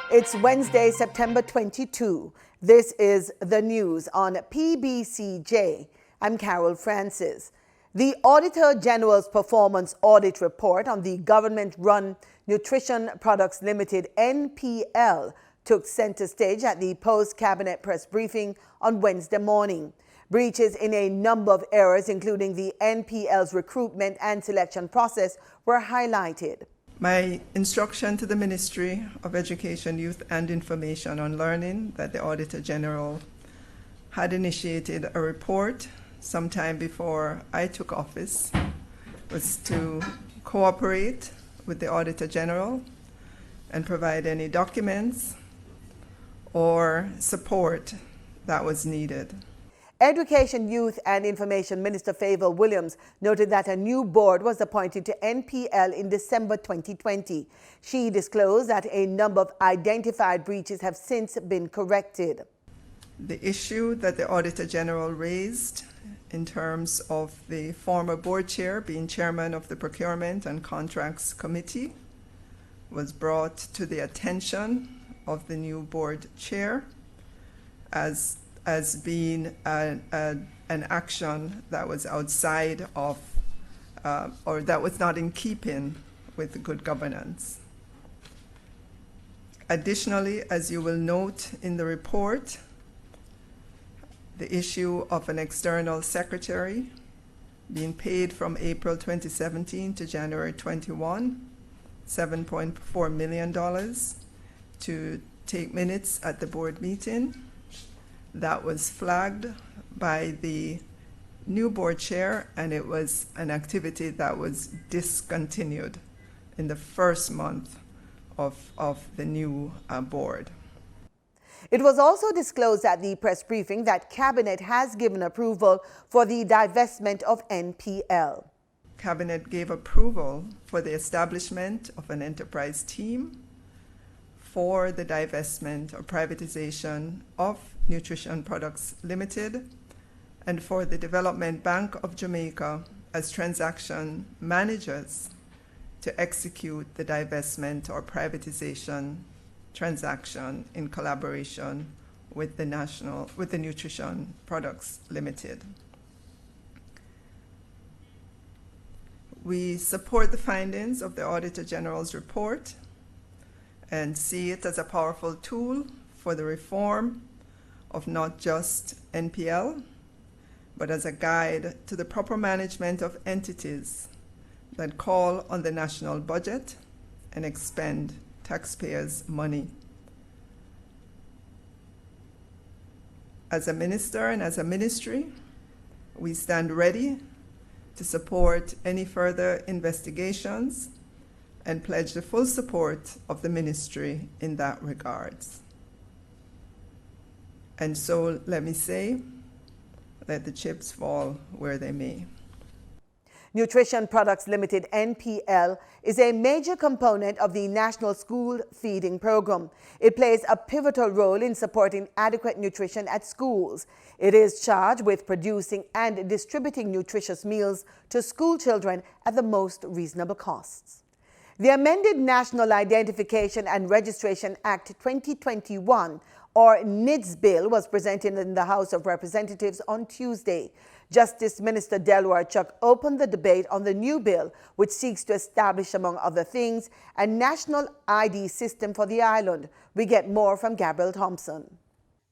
It's Wednesday, September 22. This is the news on PBCJ. I'm Carol Francis. The Auditor General's Performance Audit Report on the government-run Nutrition Products Limited (NPL) took center stage at the post-cabinet press briefing on Wednesday morning. Breaches in a number of areas, including the NPL's recruitment and selection process, were highlighted. My instruction to the Ministry of Education, Youth and Information on learning that the Auditor General had initiated a report sometime before I took office was to cooperate with the Auditor General and provide any documents or support that was needed. Education, Youth and Information Minister Favour Williams noted that a new board was appointed to NPL in December 2020. She disclosed that a number of identified breaches have since been corrected. The issue that the Auditor General raised in terms of the former board chair being chairman of the Procurement and Contracts Committee was brought to the attention of the new board chair as being an action that was outside of or that was not in keeping with good governance. Additionally, as you will note in the report, the issue of an external secretary being paid from April 2017 to January 21, $7.4 million to take minutes at the board meeting. That was flagged by the new board chair, and it was an activity that was discontinued in the first month of the new board. It was also disclosed at the press briefing that Cabinet has given approval for the divestment of NPL. Cabinet gave approval for the establishment of an enterprise team for the divestment or privatization of Nutrition Products Limited and for the Development Bank of Jamaica as transaction managers to execute the divestment or privatization transaction in collaboration with the Nutrition Products Limited. We support the findings of the Auditor General's report and see it as a powerful tool for the reform of not just NPL, but as a guide to the proper management of entities that call on the national budget and expend taxpayers' money. As a minister and as a ministry, we stand ready to support any further investigations and pledge the full support of the ministry in that regards. And so let me say, let the chips fall where they may. Nutrition Products Limited (NPL) is a major component of the National School Feeding Program. It plays a pivotal role in supporting adequate nutrition at schools. It is charged with producing and distributing nutritious meals to school children at the most reasonable costs. The amended National Identification and Registration Act 2021 or NIDS bill was presented in the House of Representatives on Tuesday. Justice Minister Delroy Chuck opened the debate on the new bill, which seeks to establish, among other things, a national ID system for the island. We get more from Gabriel Thompson.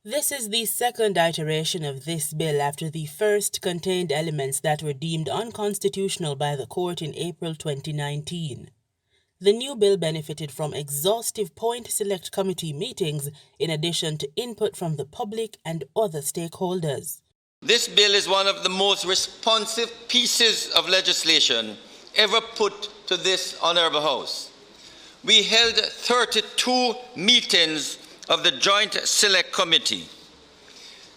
This is the second iteration of this bill after the first contained elements that were deemed unconstitutional by the court in April 2019. The new bill benefited from exhaustive Point Select Committee meetings in addition to input from the public and other stakeholders. This bill is one of the most responsive pieces of legislation ever put to this Honourable House. We held 32 meetings of the Joint Select Committee.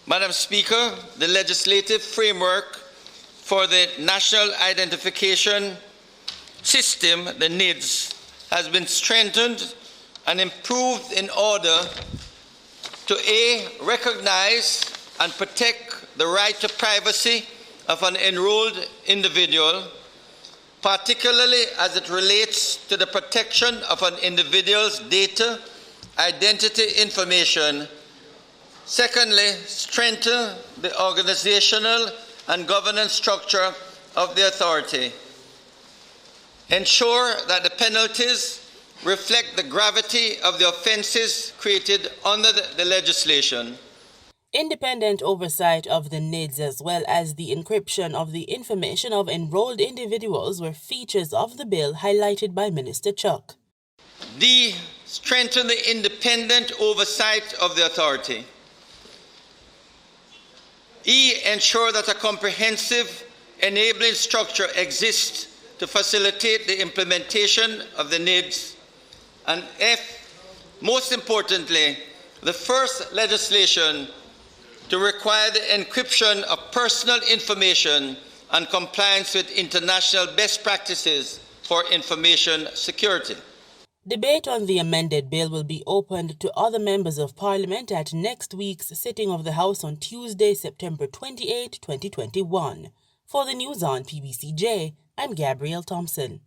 Madam Speaker, the legislative framework for the National Identification System, the NIDS, has been strengthened and improved in order to A, recognize and protect the right to privacy of an enrolled individual, particularly as it relates to the protection of an individual's data identity information. Secondly, strengthen the organizational and governance structure of the authority. Ensure that the penalties reflect the gravity of the offences created under the legislation. Independent oversight of the NIDS as well as the encryption of the information of enrolled individuals were features of the bill highlighted by Minister Chuck. D. Strengthen the independent oversight of the authority. E. Ensure that a comprehensive enabling structure exists to facilitate the implementation of the NIDS. And F. Most importantly, the first legislation to require the encryption of personal information and compliance with international best practices for information security. Debate on the amended bill will be opened to other members of Parliament at next week's sitting of the House on Tuesday, September 28, 2021. For the news on PBCJ, I'm Gabrielle Thompson.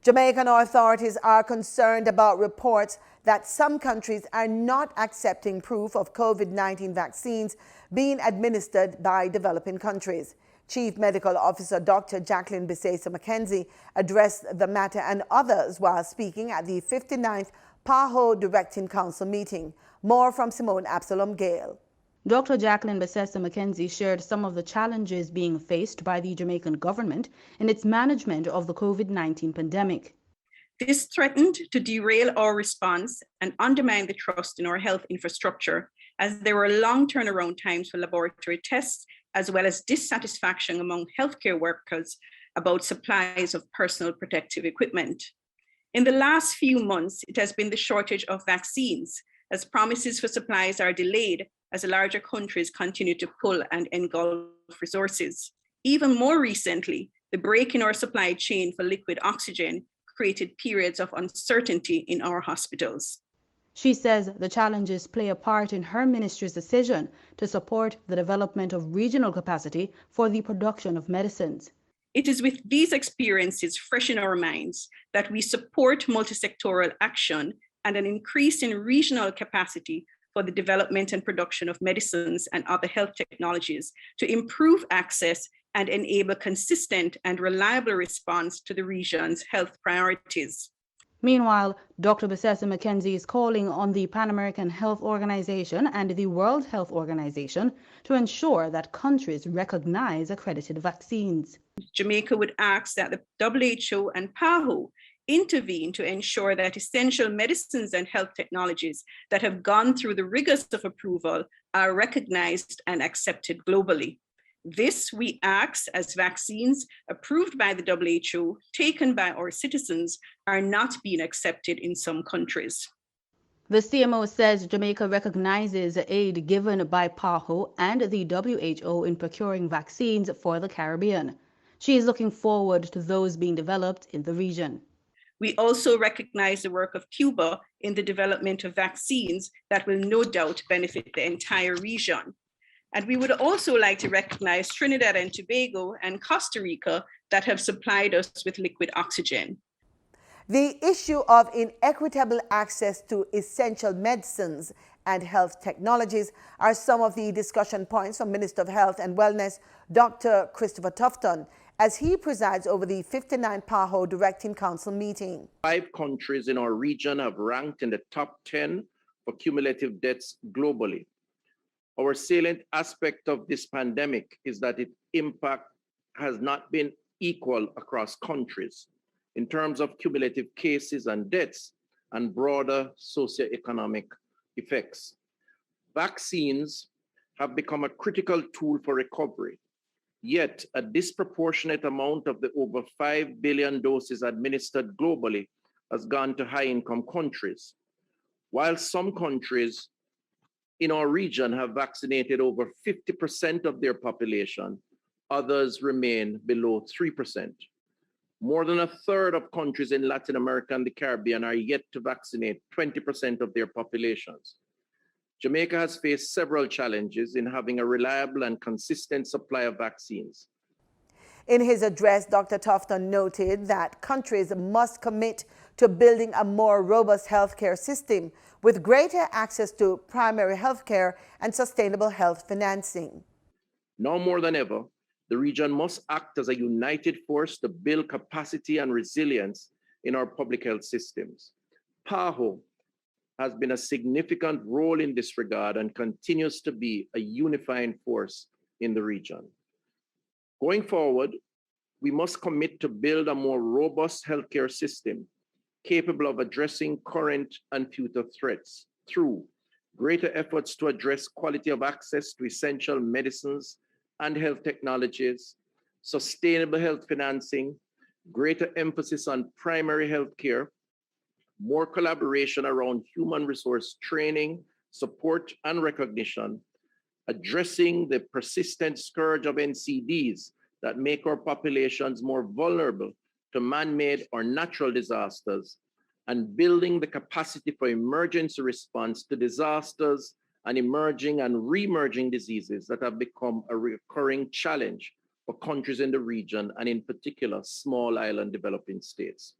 Jamaican authorities are concerned about reports that some countries are not accepting proof of COVID-19 vaccines being administered by developing countries. Chief Medical Officer Dr. Jacqueline Bisesa-McKenzie addressed the matter and others while speaking at the 59th PAHO Directing Council meeting. More from Simone Absalom Gale. Dr. Jacqueline Bisesa-McKenzie shared some of the challenges being faced by the Jamaican government in its management of the COVID-19 pandemic. This threatened to derail our response and undermine the trust in our health infrastructure, as there were long turnaround times for laboratory tests, as well as dissatisfaction among healthcare workers about supplies of personal protective equipment. In the last few months, it has been the shortage of vaccines, as promises for supplies are delayed as larger countries continue to pull and engulf resources. Even more recently, the break in our supply chain for liquid oxygen created periods of uncertainty in our hospitals. She says the challenges play a part in her ministry's decision to support the development of regional capacity for the production of medicines. It is with these experiences fresh in our minds that we support multisectoral action and an increase in regional capacity for the development and production of medicines and other health technologies to improve access and enable consistent and reliable response to the region's health priorities. Meanwhile, Dr. Bisesa-McKenzie is calling on the Pan American Health Organization and the World Health Organization to ensure that countries recognize accredited vaccines. Jamaica would ask that the WHO and PAHO intervene to ensure that essential medicines and health technologies that have gone through the rigors of approval are recognized and accepted globally. This we ask as vaccines approved by the WHO, taken by our citizens, are not being accepted in some countries. The CMO says Jamaica recognizes aid given by PAHO and the WHO in procuring vaccines for the Caribbean. She is looking forward to those being developed in the region. We also recognize the work of Cuba in the development of vaccines that will no doubt benefit the entire region. And we would also like to recognize Trinidad and Tobago and Costa Rica that have supplied us with liquid oxygen. The issue of inequitable access to essential medicines and health technologies are some of the discussion points from Minister of Health and Wellness, Dr. Christopher Tufton, as he presides over the 59th PAHO Directing Council meeting. 5 countries in our region have ranked in the top 10 for cumulative deaths globally. Our salient aspect of this pandemic is that its impact has not been equal across countries in terms of cumulative cases and deaths and broader socioeconomic effects. Vaccines have become a critical tool for recovery, yet a disproportionate amount of the over 5 billion doses administered globally has gone to high-income countries. While some countries in our region have vaccinated over 50% of their population, others remain below 3%. More than a third of countries in Latin America and the Caribbean are yet to vaccinate 20% of their populations. Jamaica has faced several challenges in having a reliable and consistent supply of vaccines. In his address, Dr. Tufton noted that countries must commit to building a more robust healthcare system with greater access to primary healthcare and sustainable health financing. Now more than ever, the region must act as a united force to build capacity and resilience in our public health systems. PAHO has been a significant role in this regard and continues to be a unifying force in the region. Going forward, we must commit to build a more robust healthcare system capable of addressing current and future threats through greater efforts to address quality of access to essential medicines and health technologies, sustainable health financing, greater emphasis on primary health care, more collaboration around human resource training, support, and recognition, addressing the persistent scourge of NCDs that make our populations more vulnerable to man-made or natural disasters, and building the capacity for emergency response to disasters and emerging and re-emerging diseases that have become a recurring challenge for countries in the region, and in particular, small island developing states.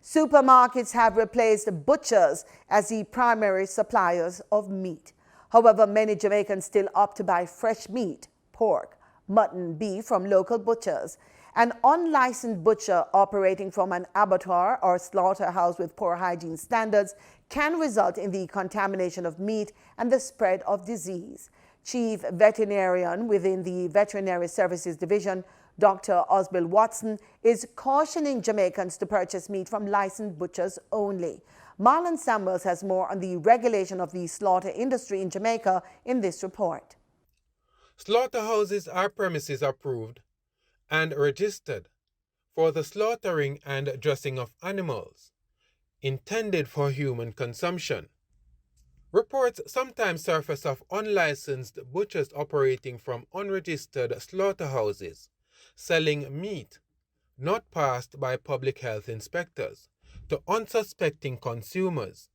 Supermarkets have replaced butchers as the primary suppliers of meat. However, many Jamaicans still opt to buy fresh meat, pork, mutton, beef from local butchers. An unlicensed butcher operating from an abattoir or slaughterhouse with poor hygiene standards can result in the contamination of meat and the spread of disease. Chief Veterinarian within the Veterinary Services Division, Dr. Osbill Watson, is cautioning Jamaicans to purchase meat from licensed butchers only. Marlon Samuels has more on the regulation of the slaughter industry in Jamaica in this report. Slaughterhouses are premises approved and registered for the slaughtering and dressing of animals intended for human consumption. Reports sometimes surface of unlicensed butchers operating from unregistered slaughterhouses, selling meat not passed by public health inspectors to unsuspecting consumers.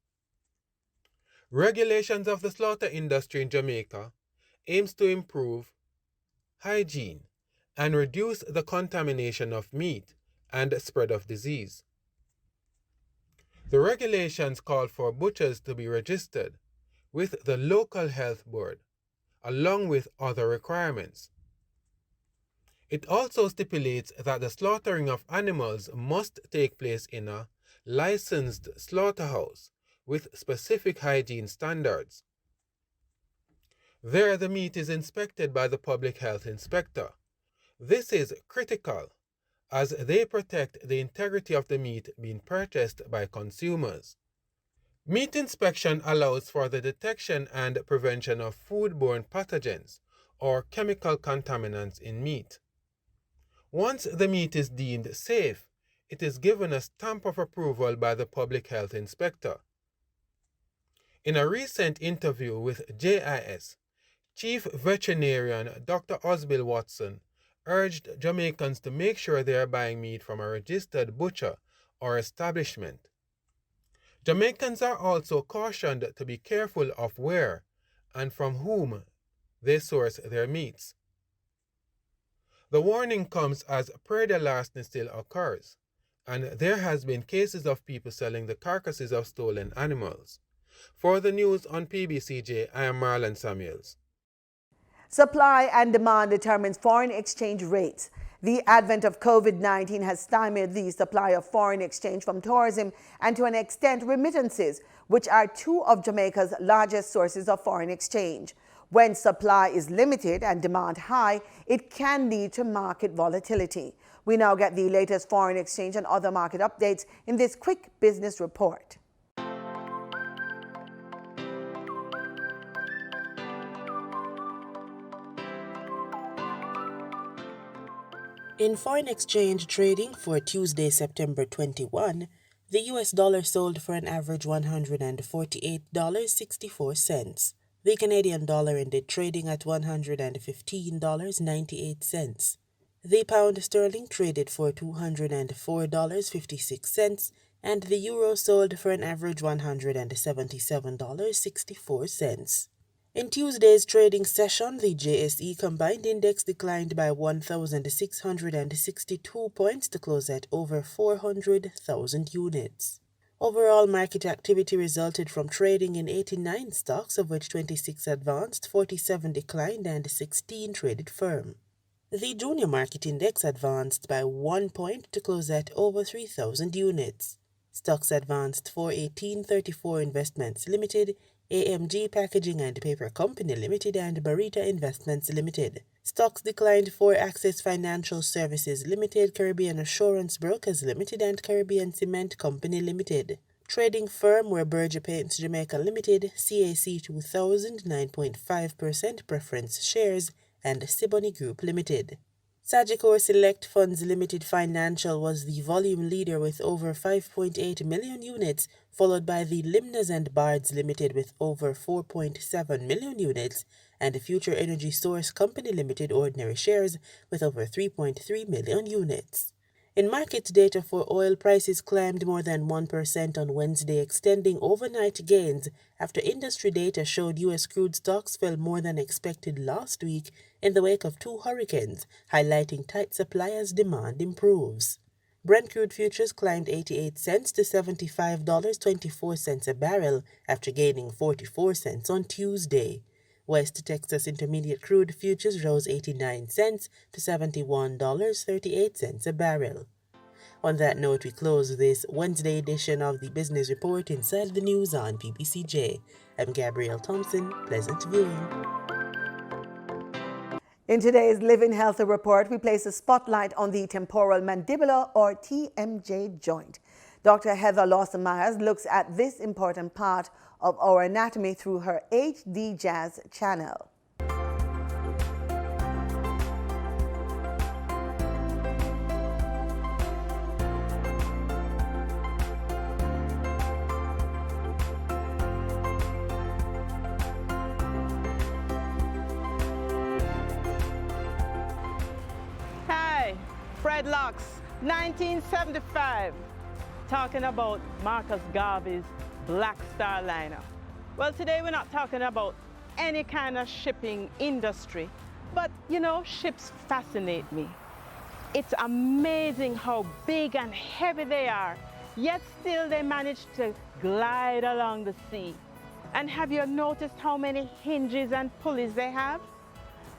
Regulations of the slaughter industry in Jamaica aims to improve hygiene and reduce the contamination of meat and spread of disease. The regulations call for butchers to be registered with the local health board, along with other requirements. It also stipulates that the slaughtering of animals must take place in a licensed slaughterhouse with specific hygiene standards. There, the meat is inspected by the public health inspector. This is critical as they protect the integrity of the meat being purchased by consumers. Meat inspection allows for the detection and prevention of foodborne pathogens or chemical contaminants in meat. Once the meat is deemed safe, it is given a stamp of approval by the public health inspector. In a recent interview with JIS, Chief Veterinarian Dr. Osbill Watson urged Jamaicans to make sure they are buying meat from a registered butcher or establishment. Jamaicans are also cautioned to be careful of where and from whom they source their meats. The warning comes as prey de larceny still occurs, and there has been cases of people selling the carcasses of stolen animals. For the news on PBCJ, I am Marlon Samuels. Supply and demand determines foreign exchange rates. The advent of COVID-19 has stymied the supply of foreign exchange from tourism and, to an extent, remittances, which are two of Jamaica's largest sources of foreign exchange. When supply is limited and demand high, it can lead to market volatility. We now get the latest foreign exchange and other market updates in this quick business report. In foreign exchange trading for Tuesday, September 21, the US dollar sold for an average $148.64. The Canadian dollar ended trading at $115.98. The pound sterling traded for $204.56, and the euro sold for an average $177.64. In Tuesday's trading session, the JSE Combined Index declined by 1,662 points to close at over 400,000 units. Overall market activity resulted from trading in 89 stocks, of which 26 advanced, 47 declined, and 16 traded firm. The junior market index advanced by 1 point to close at over 3,000 units. Stocks advanced for 1834 Investments Limited, AMG Packaging and Paper Company Limited, and Barita Investments Limited. Stocks declined for Access Financial Services Limited, Caribbean Assurance Brokers Limited, and Caribbean Cement Company Limited. Trading firm were Berger Paints Jamaica Limited, CAC 2000, 9.5% preference shares, and Siboney Group Limited. Sagicor Select Funds Limited Financial was the volume leader with over 5.8 million units, followed by the Limnas and Bards Limited with over 4.7 million units, and Future Energy Source Company Limited ordinary shares with over 3.3 million units. In market data for oil, prices climbed more than 1% on Wednesday, extending overnight gains after industry data showed U.S. crude stocks fell more than expected last week in the wake of 2 hurricanes, highlighting tight supply as demand improves. Brent crude futures climbed 88 cents to $75.24 a barrel after gaining 44 cents on Tuesday. West Texas Intermediate crude futures rose 89 cents to $71.38 a barrel. On that note, we close this Wednesday edition of the Business Report Inside the News on PBCJ. I'm Gabrielle Thompson. Pleasant viewing. In today's Living Healthy report, we place a spotlight on the temporal mandibular or TMJ joint. Dr. Heather Lawson-Myers looks at this important part of our anatomy through her HD Jazz channel. Hi, Fred Locks, 1975. Talking about Marcus Garvey's Black Star liner. Well, today we're not talking about any kind of shipping industry, but you know, ships fascinate me. It's amazing how big and heavy they are, yet still they manage to glide along the sea. And have you noticed how many hinges and pulleys they have?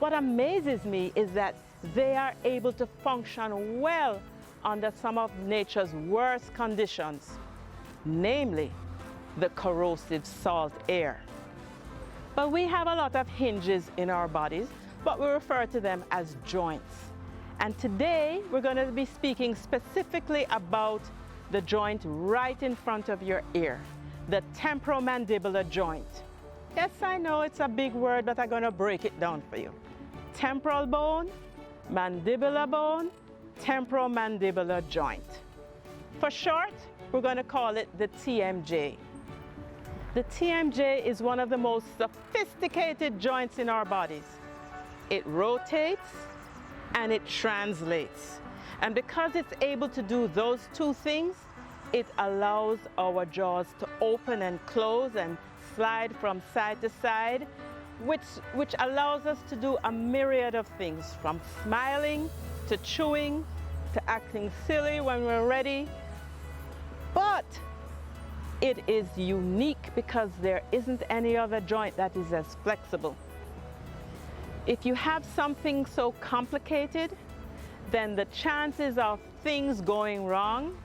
What amazes me is that they are able to function well under some of nature's worst conditions, namely the corrosive salt air. But we have a lot of hinges in our bodies, but we refer to them as joints. And today we're going to be speaking specifically about the joint right in front of your ear, the temporalmandibular joint. Yes, I know it's a big word, but I'm going to break it down for you. Temporal bone, mandibular bone, temporalmandibular joint. For short, we're going to call it the TMJ. The TMJ is one of the most sophisticated joints in our bodies. It rotates and it translates. And because it's able to do those two things, it allows our jaws to open and close and slide from side to side, which allows us to do a myriad of things, from smiling to chewing to acting silly when we're ready. But it is unique because there isn't any other joint that is as flexible. If you have something so complicated, then the chances of things going wrong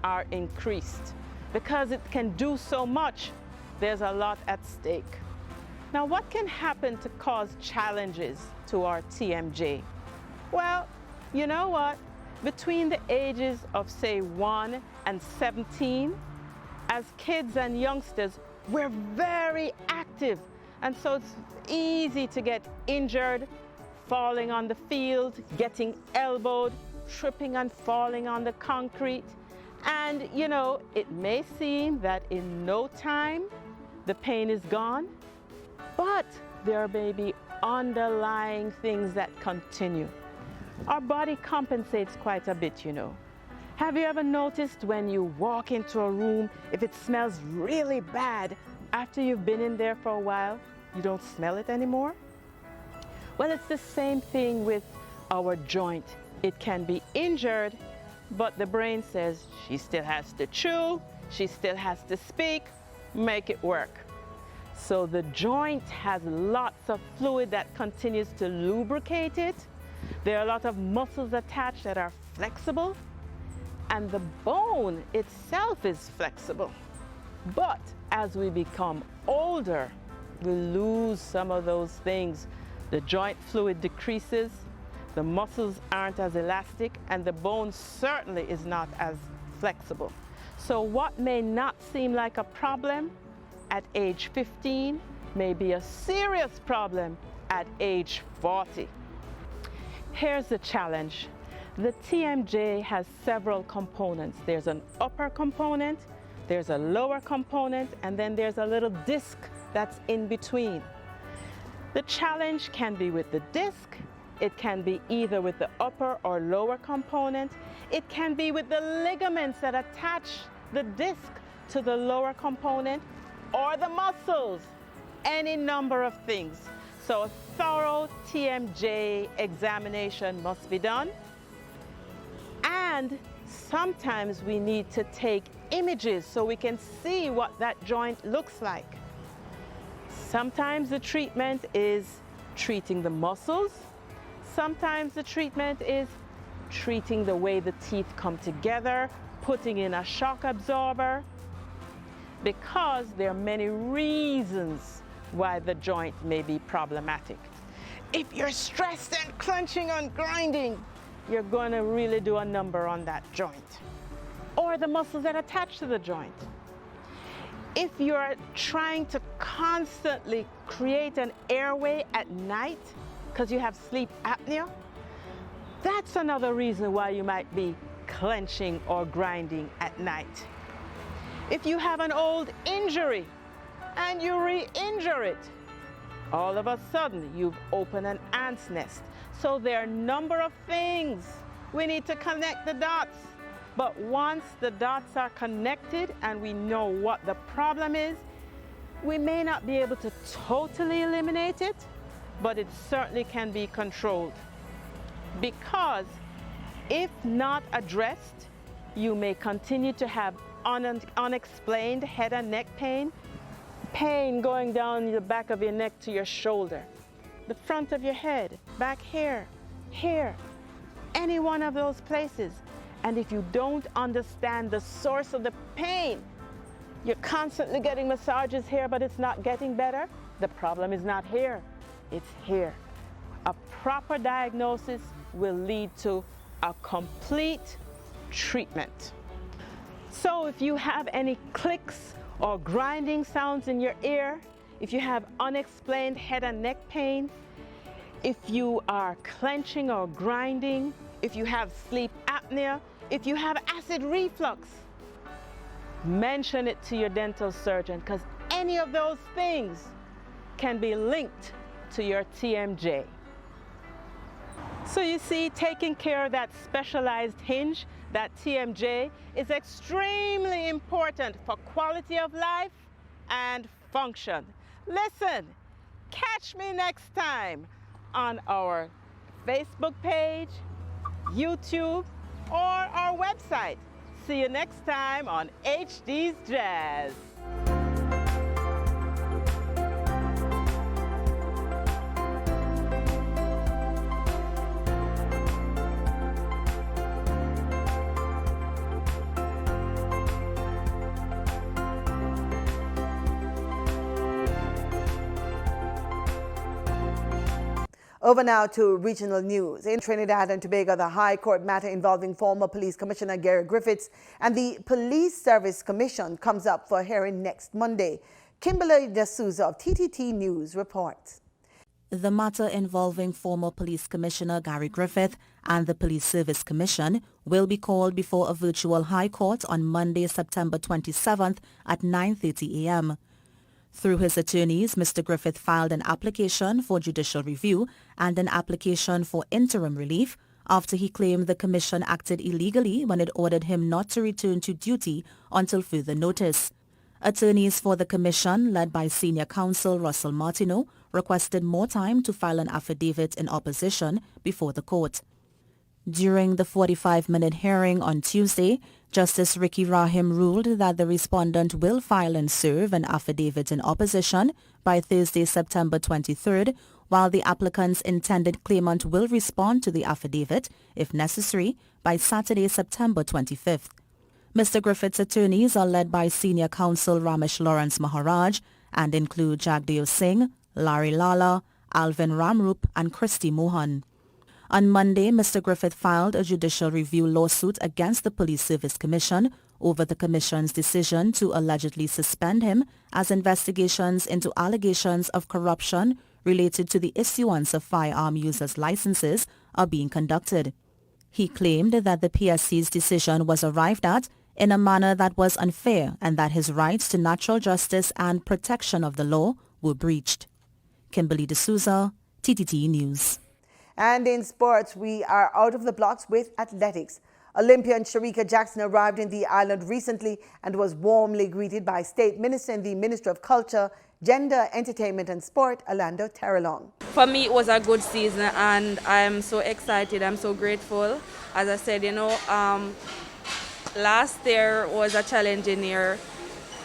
are increased. Because it can do so much, there's a lot at stake. Now, what can happen to cause challenges to our TMJ? Well, you know what? Between the ages of, say, 1 and 17, as kids and youngsters, we're very active. And so it's easy to get injured, falling on the field, getting elbowed, tripping and falling on the concrete. And, you know, it may seem that in no time the pain is gone, but there may be underlying things that continue. Our body compensates quite a bit, you know. Have you ever noticed when you walk into a room, if it smells really bad after you've been in there for a while? You don't smell it anymore? Well, it's the same thing with our joint. It can be injured, but the brain says she still has to chew, she still has to speak, make it work. So the joint has lots of fluid that continues to lubricate it. There are a lot of muscles attached that are flexible, and the bone itself is flexible. But as we become older, we lose some of those things. The joint fluid decreases, the muscles aren't as elastic, and the bone certainly is not as flexible. So what may not seem like a problem at age 15 may be a serious problem at age 40. Here's the challenge. The TMJ has several components. There's an upper component, there's a lower component, and then there's a little disc that's in between. The challenge can be with the disc, it can be either with the upper or lower component, it can be with the ligaments that attach the disc to the lower component, or the muscles, any number of things. So a thorough TMJ examination must be done. And sometimes we need to take images so we can see what that joint looks like. Sometimes the treatment is treating the muscles. Sometimes the treatment is treating the way the teeth come together, putting in a shock absorber, because there are many reasons why the joint may be problematic. If you're stressed and clenching and grinding, you're going to really do a number on that joint, or the muscles that attach to the joint. If you're trying to constantly create an airway at night because you have sleep apnea, that's another reason why you might be clenching or grinding at night. If you have an old injury and you re-injure it, all of a sudden you've opened an ant's nest. So there are a number of things. We need to connect the dots. But once the dots are connected and we know what the problem is, we may not be able to totally eliminate it, but it certainly can be controlled. Because if not addressed, you may continue to have unexplained head and neck pain, pain going down the back of your neck to your shoulder, the front of your head, back here, any one of those places. And if you don't understand the source of the pain, you're constantly getting massages here, but it's not getting better. The problem is not here, it's here. A proper diagnosis will lead to a complete treatment. So if you have any clicks or grinding sounds in your ear, if you have unexplained head and neck pain, if you are clenching or grinding, if you have sleep apnea, if you have acid reflux, mention it to your dental surgeon, because any of those things can be linked to your TMJ. So you see, taking care of that specialized hinge, that TMJ, is extremely important for quality of life and function. Listen, catch me next time on our Facebook page, YouTube, or our website. See you next time on HD's Jazz. Over now to regional news. In Trinidad and Tobago, the High Court matter involving former Police Commissioner Gary Griffiths and the Police Service Commission comes up for hearing next Monday. Kimberly D'Souza of TTT News reports. The matter involving former Police Commissioner Gary Griffith and the Police Service Commission will be called before a virtual High Court on Monday, September 27th at 9:30 a.m. Through his attorneys, Mr. Griffith filed an application for judicial review and an application for interim relief after he claimed the commission acted illegally when it ordered him not to return to duty until further notice. Attorneys for the commission, led by senior counsel Russell Martineau, requested more time to file an affidavit in opposition before the court. During the 45-minute hearing on Tuesday, Justice Ricky Rahim ruled that the respondent will file and serve an affidavit in opposition by Thursday, September 23rd, while the applicant's intended claimant will respond to the affidavit, if necessary, by Saturday, September 25th. Mr. Griffith's attorneys are led by senior counsel Ramesh Lawrence Maharaj and include Jagdeo Singh, Larry Lala, Alvin Ramrup and Christy Mohan. On Monday, Mr. Griffith filed a judicial review lawsuit against the Police Service Commission over the Commission's decision to allegedly suspend him as investigations into allegations of corruption related to the issuance of firearm users' licenses are being conducted. He claimed that the PSC's decision was arrived at in a manner that was unfair and that his rights to natural justice and protection of the law were breached. Kimberly D'Souza, TTT News. And in sports, we are out of the blocks with athletics. Olympian Shericka Jackson arrived in the island recently and was warmly greeted by State Minister and the Minister of Culture, Gender, Entertainment and Sport, Orlando Terrelong. For me, it was a good season and I'm so excited. I'm so grateful. As I said, last year was a challenging year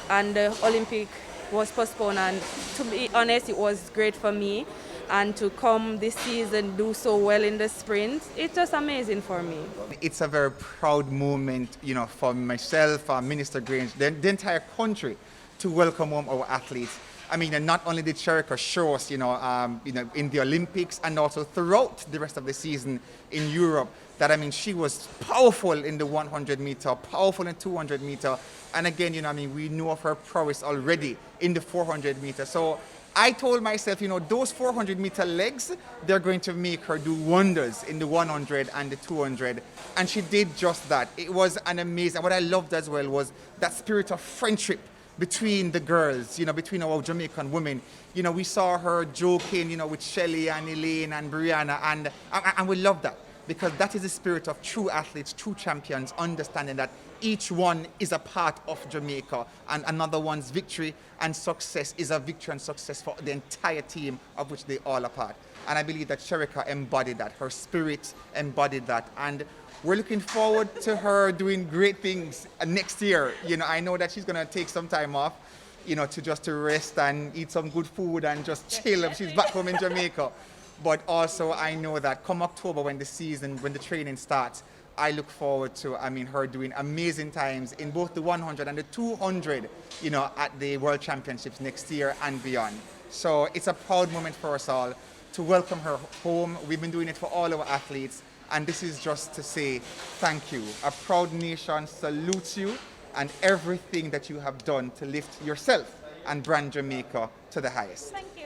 and the Olympic was postponed, and to be honest, it was great for me. And to come this season, do so well in the sprint, it's just amazing for me. It's a very proud moment, for myself, Minister Grange, the entire country, to welcome home our athletes. I mean, and not only did Shericka show us, in the Olympics and also throughout the rest of the season in Europe, that, she was powerful in the 100 meter, powerful in 200 meter. And again, we know of her prowess already in the 400 meter. So I told myself, those 400 meter legs, they're going to make her do wonders in the 100 and the 200. And she did just that. It was an amazing, what I loved as well was that spirit of friendship between the girls, between our Jamaican women. We saw her joking, with Shelly and Elaine and Brianna, and we love that, because that is the spirit of true athletes, true champions, understanding that each one is a part of Jamaica and another one's victory and success is a victory and success for the entire team of which they all are part. And I believe that Shericka embodied that, her spirit embodied that, and we're looking forward to her doing great things next year. I know that she's going to take some time off, to rest and eat some good food and just chill. She's back home in Jamaica. But also I know that come October when the training starts, I look forward to, her doing amazing times in both the 100 and the 200, at the World Championships next year and beyond. So it's a proud moment for us all to welcome her home. We've been doing it for all our athletes, and this is just to say thank you. A proud nation salutes you and everything that you have done to lift yourself and brand Jamaica to the highest. Thank you.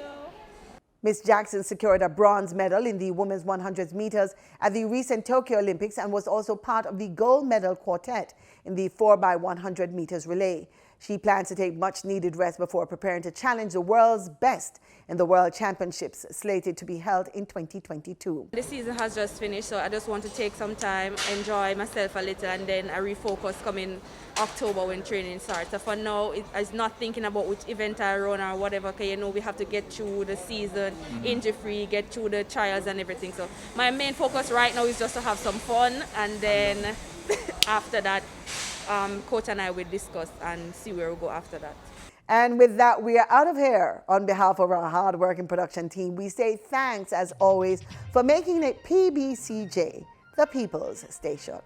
Ms. Jackson secured a bronze medal in the women's 100 meters at the recent Tokyo Olympics and was also part of the gold medal quartet in the 4x100 meters relay. She plans to take much needed rest before preparing to challenge the world's best in the World Championships slated to be held in 2022. The season has just finished, so I just want to take some time, enjoy myself a little, and then I refocus coming October when training starts. So for now, I'm not thinking about which event I run or whatever, because we have to get through the season, injury-free, get through the trials and everything. So my main focus right now is just to have some fun, and then after that, Coach and I will discuss and see where we'll go after that. And with that, we are out of here. On behalf of our hard-working production team, we say thanks, as always, for making it PBCJ, the People's Station.